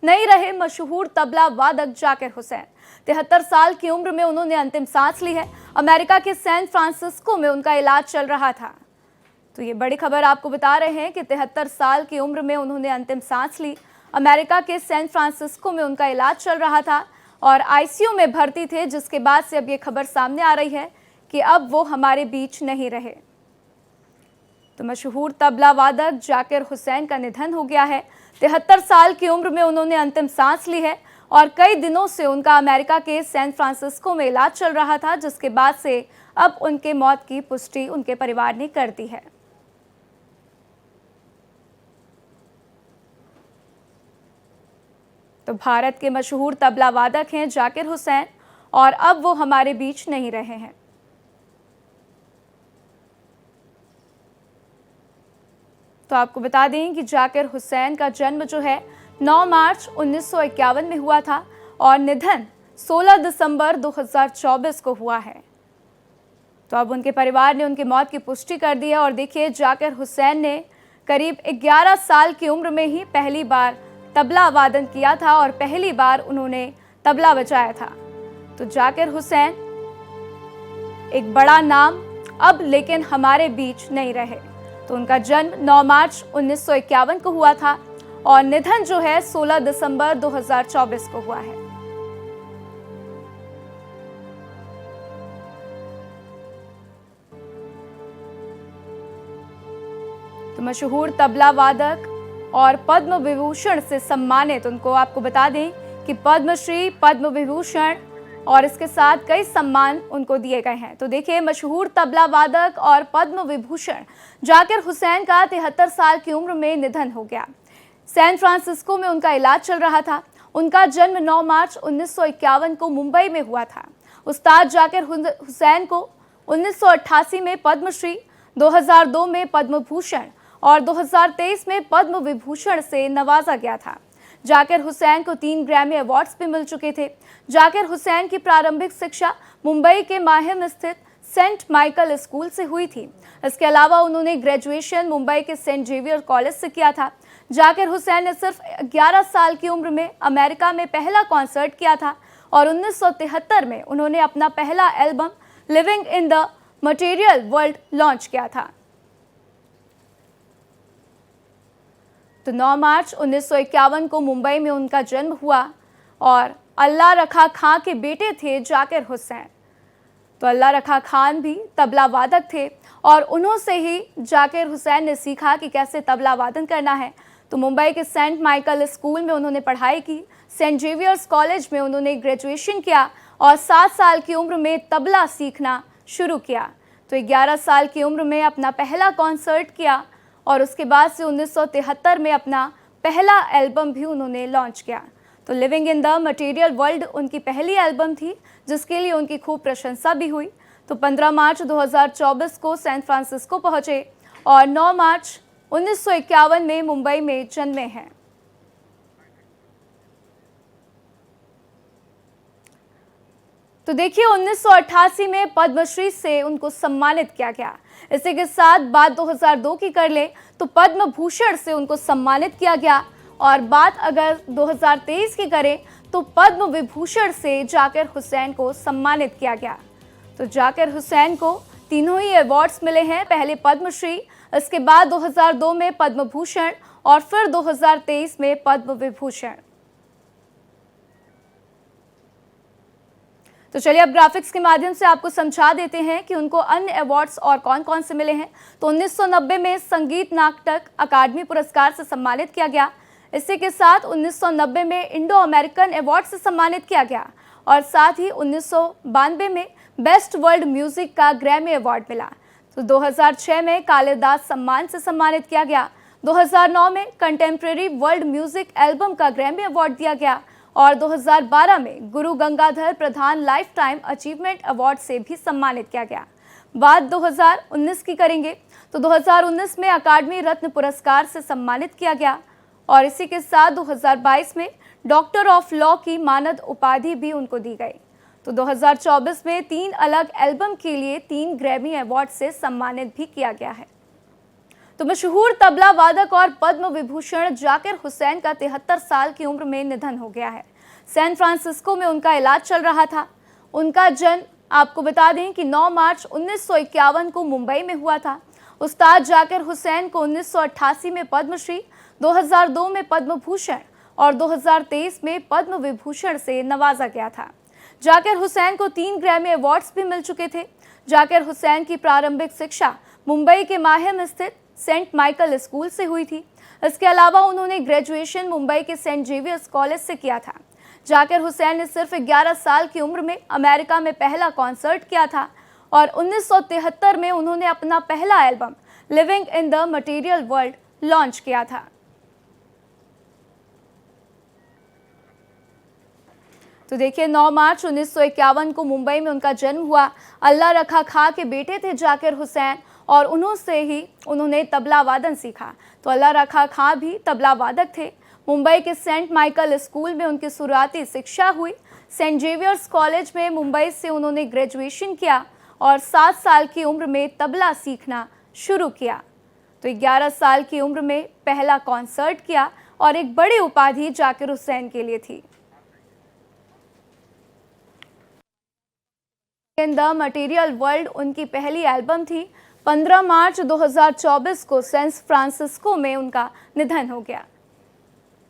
नहीं रहे मशहूर तबला वादक जाकिर हुसैन। 73 साल की उम्र में उन्होंने अंतिम सांस ली है। अमेरिका के सैन फ्रांसिस्को में उनका इलाज चल रहा था। तो ये बड़ी खबर आपको बता रहे हैं कि 73 साल की उम्र में उन्होंने अंतिम सांस ली। अमेरिका के सैन फ्रांसिस्को में उनका इलाज चल रहा था और आईसीयू में भर्ती थे, जिसके बाद से अब ये खबर सामने आ रही है कि अब वो हमारे बीच नहीं रहे। तो मशहूर तबला वादक जाकिर हुसैन का निधन हो गया है। 73 साल की उम्र में उन्होंने अंतिम सांस ली है और कई दिनों से उनका अमेरिका के सैन फ्रांसिस्को में इलाज चल रहा था, जिसके बाद से अब उनके मौत की पुष्टि उनके परिवार ने कर दी है। तो भारत के मशहूर तबला वादक हैं जाकिर हुसैन और अब वो हमारे बीच नहीं रहे हैं। तो आपको बता दें कि जाकिर हुसैन का जन्म जो है 9 मार्च 1951 में हुआ था और निधन 16 दिसंबर 2024 को हुआ है। तो अब उनके परिवार ने उनकी मौत की पुष्टि कर दी है और देखिए, जाकिर हुसैन ने करीब 11 साल की उम्र में ही पहली बार तबला वादन किया था और पहली बार उन्होंने तबला बजाया था। तो जाकिर हुसैन एक बड़ा नाम अब लेकिन हमारे बीच नहीं रहे। तो उनका जन्म 9 मार्च 1951 को हुआ था और निधन जो है 16 दिसंबर 2024 को हुआ है। तो मशहूर तबला वादक और पद्म विभूषण से सम्मानित, उनको आपको बता दें कि पद्मश्री, पद्म विभूषण और इसके साथ कई सम्मान उनको दिए गए हैं। तो देखिए, मशहूर तबला वादक और पद्म विभूषण जाकिर हुसैन का 73 साल की उम्र में निधन हो गया। सैन फ्रांसिस्को में उनका इलाज चल रहा था। उनका जन्म 9 मार्च 1951 को मुंबई में हुआ था। उस्ताद जाकिर हुसैन को 1988 में पद्मश्री, 2002 में पद्म भूषण और 2023 में पद्म विभूषण से नवाजा गया था। जाकिर हुसैन को 3 ग्रैमी अवार्ड्स भी मिल चुके थे। जाकिर हुसैन की प्रारंभिक शिक्षा मुंबई के माहिम स्थित सेंट माइकल स्कूल से हुई थी। इसके अलावा उन्होंने ग्रेजुएशन मुंबई के सेंट जेवियर कॉलेज से किया था। जाकिर हुसैन ने सिर्फ 11 साल की उम्र में अमेरिका में पहला कॉन्सर्ट किया था और 1973 में उन्होंने अपना पहला album living in the material world launch किया था। तो 9 मार्च 1951 को मुंबई में उनका जन्म हुआ और अल्लाह रखा खां के बेटे थे जाकिर हुसैन। तो अल्लाह रखा खान भी तबला वादक थे और उन्हों से ही जाकिर हुसैन ने सीखा कि कैसे तबला वादन करना है। तो मुंबई के सेंट माइकल स्कूल में उन्होंने पढ़ाई की। सेंट जेवियर्स कॉलेज में उन्होंने ग्रेजुएशन किया और 7 साल की उम्र में तबला सीखना शुरू किया। तो 11 साल की उम्र में अपना पहला कॉन्सर्ट किया और उसके बाद से 1973 में अपना पहला एल्बम भी उन्होंने लॉन्च किया। तो living in the material world उनकी पहली एल्बम थी, जिसके लिए उनकी खूब प्रशंसा भी हुई। तो 15 मार्च 2024 को सैन फ्रांसिस्को पहुंचे और 9 मार्च 1951 में मुंबई में जन्मे हैं। तो देखिए, 1988 में पद्मश्री से उनको सम्मानित किया गया। इसी के साथ बात 2002 की कर ले तो पद्म भूषण से उनको सम्मानित किया गया और बात अगर 2023 की करें तो पद्म विभूषण से जाकिर हुसैन को सम्मानित किया गया। तो जाकिर हुसैन को तीनों ही अवार्ड्स मिले हैं, पहले पद्मश्री, इसके बाद 2002 में पद्म भूषण और फिर 2023 में पद्म विभूषण। तो चलिए अब ग्राफिक्स के माध्यम से आपको समझा देते हैं कि उनको अन्य अवार्ड्स और कौन कौन से मिले हैं। तो 1990 में संगीत नाटक अकादमी पुरस्कार से सम्मानित किया गया। इसी के साथ 1990 में इंडो अमेरिकन अवार्ड से सम्मानित किया गया और साथ ही 1992 में बेस्ट वर्ल्ड म्यूजिक का ग्रैमी अवार्ड मिला। तो 2006 में कालिदास सम्मान से सम्मानित किया गया। 2009 में कंटेम्प्रेरी वर्ल्ड म्यूजिक एल्बम का ग्रैमी अवार्ड दिया गया और 2012 में गुरु गंगाधर प्रधान लाइफ टाइम अचीवमेंट अवार्ड से भी सम्मानित किया गया। बात 2019 की करेंगे तो 2019 में अकादमी रत्न पुरस्कार से सम्मानित किया गया और इसी के साथ 2022 में डॉक्टर ऑफ लॉ की मानद उपाधि भी उनको दी गई। तो 2024 में 3 अलग एल्बम के लिए 3 ग्रैमी अवार्ड से सम्मानित भी किया गया है। तो मशहूर तबला वादक और पद्म विभूषण जाकिर हुसैन का 73 साल की उम्र में निधन हो गया है। सैन फ्रांसिस्को में उनका इलाज चल रहा था। उनका जन्म आपको बता दें कि 9 मार्च 1951 को मुंबई में हुआ था। उस्ताद जाकिर हुसैन को 1988 में पद्मश्री, 2002 में पद्म भूषण और 2023 में पद्म विभूषण से नवाजा गया था। जाकिर हुसैन को 3 ग्रैमी अवार्ड्स भी मिल चुके थे। जाकिर हुसैन की प्रारंभिक शिक्षा मुंबई के माहिम स्थित सेंट माइकल स्कूल से हुई थी। इसके अलावा उन्होंने ग्रेजुएशन मुंबई के सेंट जेवियर्स कॉलेज से किया था। जाकिर हुसैन ने सिर्फ 11 साल की उम्र में अमेरिका में पहला कॉन्सर्ट किया था और 1973 में उन्होंने अपना पहला album living in the material world launch किया था। तो देखिए, 9 मार्च 1951 को मुंबई में उनका जन्म हुआ। अल्लाह रखा खां के बेटे थे जाकिर हुसैन और उन्होंने तबला वादन सीखा। तो अल्लाह रखा खां भी तबला वादक थे। मुंबई के सेंट माइकल स्कूल में उनकी शुरुआती शिक्षा हुई। सेंट जेवियर्स कॉलेज में मुंबई से उन्होंने ग्रेजुएशन किया और 7 साल की उम्र में तबला सीखना शुरू किया। तो 11 साल की उम्र में पहला कॉन्सर्ट किया और एक बड़ी उपाधि जाकिर हुसैन के लिए थी। इन द मटेरियल वर्ल्ड उनकी पहली एल्बम थी। 15 मार्च 2024 को सैन फ्रांसिस्को में उनका निधन हो गया।